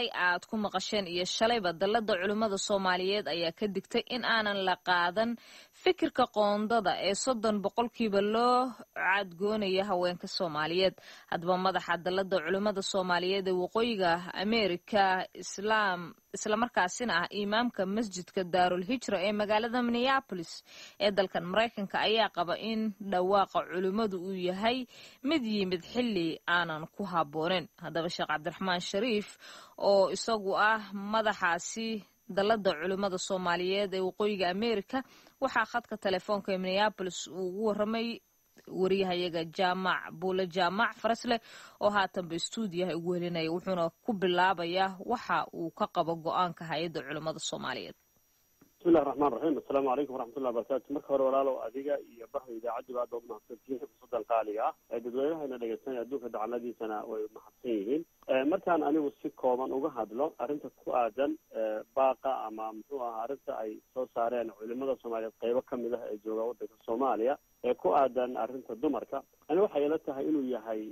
aad ku maqasheen iyo shalayba dalada culimada Soomaaliyeed ayaa ka digtay in aanan la qaadan fikirka qoondada ee 30% loo cadgoonaya haweenka Soomaaliyeed. Hadba madaxa dalada culimada Soomaaliyeed ee waqooyiga Ameerika isla markaasina ah imaamka masjidka Daarul Hijra ee magaalada Minneapolis ee dalkan Mareykanka ayaa qaba in dhawaaqa culimadu uu yahay mid yimid xilli aanan ku habboonin. Hadaba Sheekh Cabdiraxmaan Shariif oo isagu ah madaxaasi dalada culimada Soomaaliyeed ee waqooyiga Ameerika waxaa khadka telefoonka ee Minneapolis ugu waramay wariyahayaga Jaamac Farasle oo haatanba stuudiyaha ugu helinaya wuxuuna ku bilaabayaa waxa uu ka qabo go'aanka hay'adda culimada Soomaaliyeed. bismillaahir rahmaanir rahiim. assalaamu calaykum waraxmatullahi wabarakaatu. marka hore walaalow adiga iyo bahda idaacadda aad ugu mahadsantihiin fursadan qaaliga ah ee dadweynaha dhageysanaya adduunka dacaladiisana way mahadsan yihiin. markaan anigu si kooban uga hadlo arrinta ku aadan baaqa ama muxuu ahaa arrinta ay soo saareen culimada Soomaaliyeed qaybo ka mid ah ee jooga waddanka Soomaaliya ee ku aadan arrinta dumarka, ani waxay ila tahay inuu yahay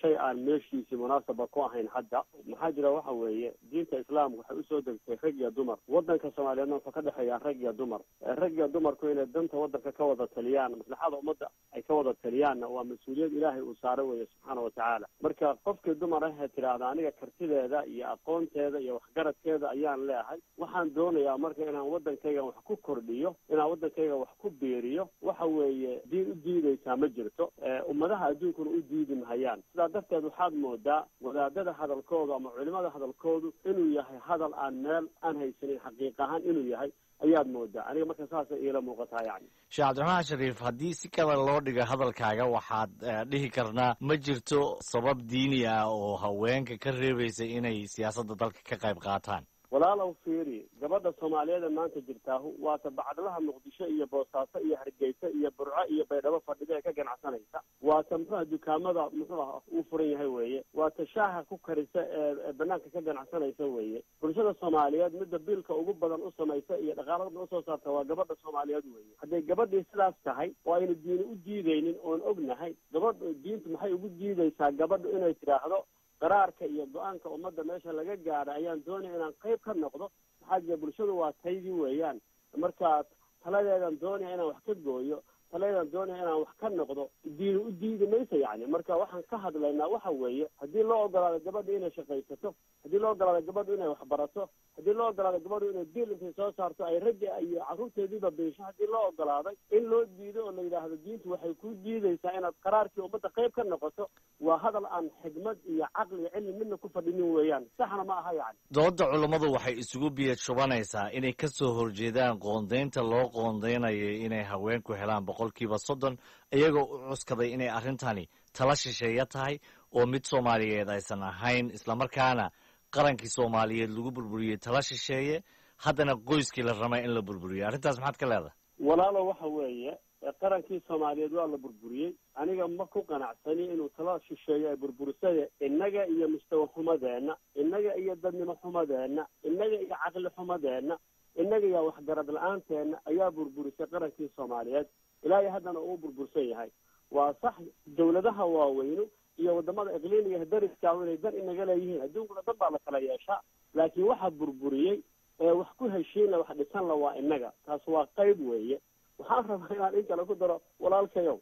shay aan meeshiisii munaasaba ku ahayn hadda. maxaa jira waxa weeye diinta islaamka waxay usoo degtay rag iyo dumar. waddanka Soomaaliyeedna wuxuu ka dhexeeyaa rag iyo dumar. rag iyo dumarku inay danta waddanka ka wada taliyaan, maslaxada ummadda ay ka wada taliyaanna waa mas-uuliyad ilaahay uu saaray weeye subxaana watacaala. marka qofkii dumar ah tiraahda aniga kartideeda iyo aqoonteeda iyo waxgaradkeeda ayaan leeyahay, waxaan doonayaa marka inaan waddankayga wax ku kordhiyo, inaan waddankayga wax ku biiriyo, waxa weeye diin u diidaysaa ma jirto. ummadaha adduunkuna u diidi mahayaan. sidaa darteed waxaad moodaa wadaadada hadalkooda ama culimada hadalkoodu inuu yahay hadal aan meel aan haysanin xaqiiq ahaan inuu yahay ayaad moodaa. aniga marka saasay iila muuqataa. yani Sheekh Cabdiraxmaan Shariif, haddii si kale loo dhigo hadalkaaga waxaad dhihi karnaa ma jirto sabab diini ah oo haweenka ka reebaysa inay siyaasadda dalka ka qayb qaataan. walaalow fiiri, gabadha Soomaaliyeed maanta jirtaahu waata bacdlaha Muqdisho iyo Boosaaso iyo Hargeysa iyo Burco iyo Baydhabo fadhida ee ka ganacsanaysa, waata muxuu dukaamada muxuu uu furan yahay weeye, waata shaaha ku karisa ee banaanka ka ganacsanaysa weeye. bulshada Soomaaliyeed midda biilka ugu badan u samaysa iyo dhaqaalaha u soo saarta waa gabadha Soomaaliyeed weeye. hadday gabadhii sidaas tahay oo aynu diin u diidaynin oon ognahay, gabadha diintu maxay ugu diidaysaa gabadhu inay tiraahdo qaraarka iyo go'aanka ummadda meesha laga gaaro ayaan doonaya inaan qayb ka noqdo. maxaa jira bulshadu waa taydii weeyaan. marka taladeedan doonaya inaan wax ka gooyo, taladeedan doonaya inaan wax ka noqdo, diin u diidi maysa. yani marka waxaan ka hadlaynaa waxa weeye haddii loo ogolaado gabadha inay shaqaysato, haddii loo ogolaado gabadhu inay wax barato, haddii loo ogolaado gabadhu inay biil intay soo saarto ay ragga iyo carruurteediiba biisho, haddii loo ogolaaday in loo diido oo la yidhaahdo diintu waxay ku diidaysaa inaad qaraarkii ummadda qayb ka noqoto, waa hadal aan xigmad iyo caqli iyo cilmi midna ku fadhinin weeyaan. saxna ma aha. yani dooda culummadu waxay isugu biyad shubanaysaa inay ka soo horjeedaan qoondaynta loo qoondaynayo inay haweenku helaan 30%, iyagoo u cuskaday inay arrintani tala shisheeya tahay oo mid Soomaaliyeed aysan ahayn, islamarkaana qarankii Soomaaliyeed lagu burburiyey tala shisheeye, haddana qoyskii la ramay in la burburiyo. arrintaas maxaad ka leedahay? walaalo waxa weeye qarankii Soomaaliyeed waa la burburiyey. aniga ma ku qanacsani inuu tala shisheeye ay burburisay. innaga iyo mustawa xumadeenna, innaga iyo dadnimo xumadeenna, innaga iyo caqli xumadeenna, innaga iyo waxgarad la-aanteena ayaa burburisay qarankii Soomaaliyeed. ilaahay haddana uu burbursan yahay. waa sax dawladaha waaweynu iyo wadamada iqliimiga dariska inay dan inaga leeyihiin. adduunkuna dan baa la kala yeeshaa, laakiin waxa burburiyey ee wax ku heshiina wax dhisan la waa innaga. taas waa qayb weeye. waxaan rabaa inaan in kale ku daro walaalkayow,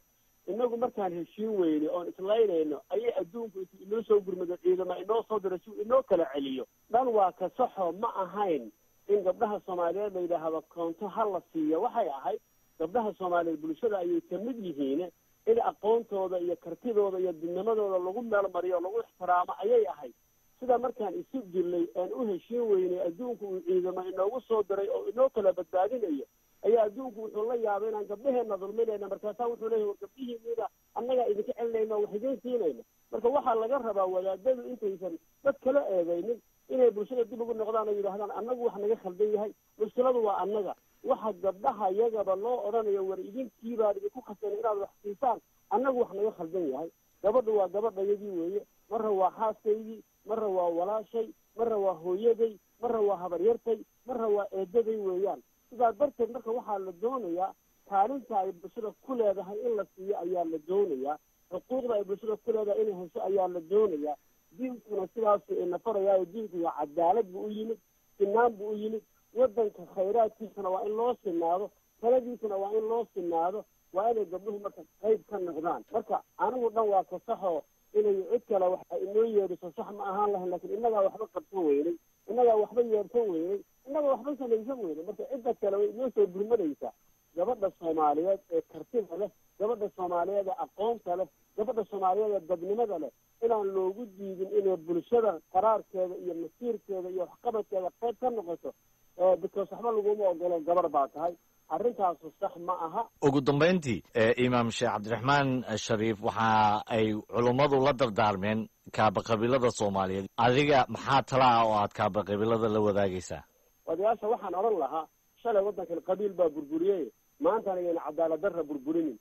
inagu markaan heshiin weyne oon islaynayno ayay adduunku inoo soo gurmado, ciidama inoo soo diro si inoo kala celiyo. dhan waa ka saxo ma ahayn in gabdhaha Soomaaliyeed la yidhaahdo koonto ha la siiyo. waxay ahayd gabdhaha Soomaaliyeed bulshada ayay ka mid yihiin, in aqoontooda iyo kartidooda iyo dadnimadooda lagu meel mariyo, lagu ixtiraamo ayay ahayd. sida markaan isu dilay aan u heshiin weynay adduunku uu ciidama inoogu soo diray oo inoo kala badbaadinayo, ayaa adduunku wuxuu la yaabay inaan gabdhaheena dulminayna. markaasaa wuxuu leeyahay gabdhihiina annaga idinka celinayno wax idiin siinayna. marka waxaa laga rabaa wadaadadu intaysan dad kala eedaynin inay bulshada dib ugu noqdaan oo yidhaahdaan annagu wax naga khaldan yahay, mushkiladu waa annaga. waxa gabdhaha iyagaba loo odhanayo war idinkiibaa idinku khaseen inaad wax siisaan, annagu wax naga khaldan yahay. gabadhu waa gabadhayadii weeye, marra waa xaaskaydii, marra waa walaashay, marra waa hooyaday, marra waa habaryartay, marra waa eedaday weeyaan. sidaa darteed marka waxaa la doonayaa kaalinta ay bulshada ku leedahay in la siiyo ayaa la doonayaa, xuquuqda ay bulshada ku leedahay inay hesho ayaa la doonayaa. diinkuna sidaasu ina farayaayo diinku waa cadaalad buu u yimid sinaan buu u yimid waddanka khayraadkiisana waa in loo sinaado taladiisana waa in loo sinaado waa inay gabdhuhu marka qayb ka noqdaan marka anigu dhan waa ka saxoo inay cid kale wax inoo yeedhiso sax ma ahaan lahayn laakiin innagaa waxba qabsan weynay innagaa waxba yeersan weynay innagaa waxba samaysan weynay marka cidda kale way inoo soo gurmadaysaa gabadha soomaaliyeed ee kartida leh gabadha soomaaliyeed ee aqoonta leh gabadha soomaaliyeed ee dadnimada leh inaan loogu diidin inay bulshada qaraarkeeda iyo masiirkeeda iyo waxqabadkeeda qayb ka noqoto because waxba laguma ogolo gabar baa tahay arrintaasu sax ma aha. ugu dambayntii imaam sheekh cabdiraxmaan shariif waxa ay culummadu la dardaarmeen kaaba qabiilada soomaaliyeed adiga maxaa tala ah oo aad kaaba qabiilada la wadaagaysaa? odayaasha waxaan odhan lahaa shalay waddankan qabiil baa burburiyey maantana ayayna cadaalad darra burburinin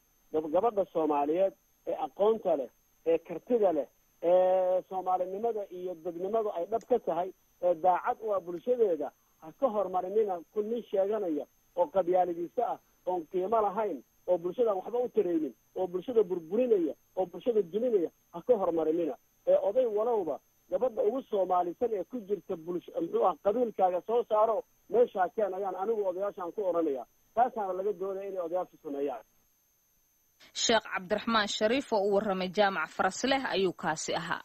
gabadha soomaaliyeed ee aqoonta leh ee kartida leh ee soomaalinimada iyo dadnimadu ay dhab ka tahay ee daacad u ah bulshadeeda ha ka hormarinina ku nin sheeganaya oo qabyaaladiisa ah oon qiimo lahayn oo bulshadaan waxba u taraynin oo bulshada burburinaya oo bulshada duminaya ha ka hormarinina ee oday walowba gabadha ugu soomaalisan ee ku jirta muxuu ah qabiilkaaga soo saaro meeshaa keen ayaan anigu odayaashaan ku odhanaya taasaana laga doonaya inay odayaashu sameeyaan. sheekh cabdiraxmaan shariif oo u warramay jaamac farasleh ayuu kaasi ahaa.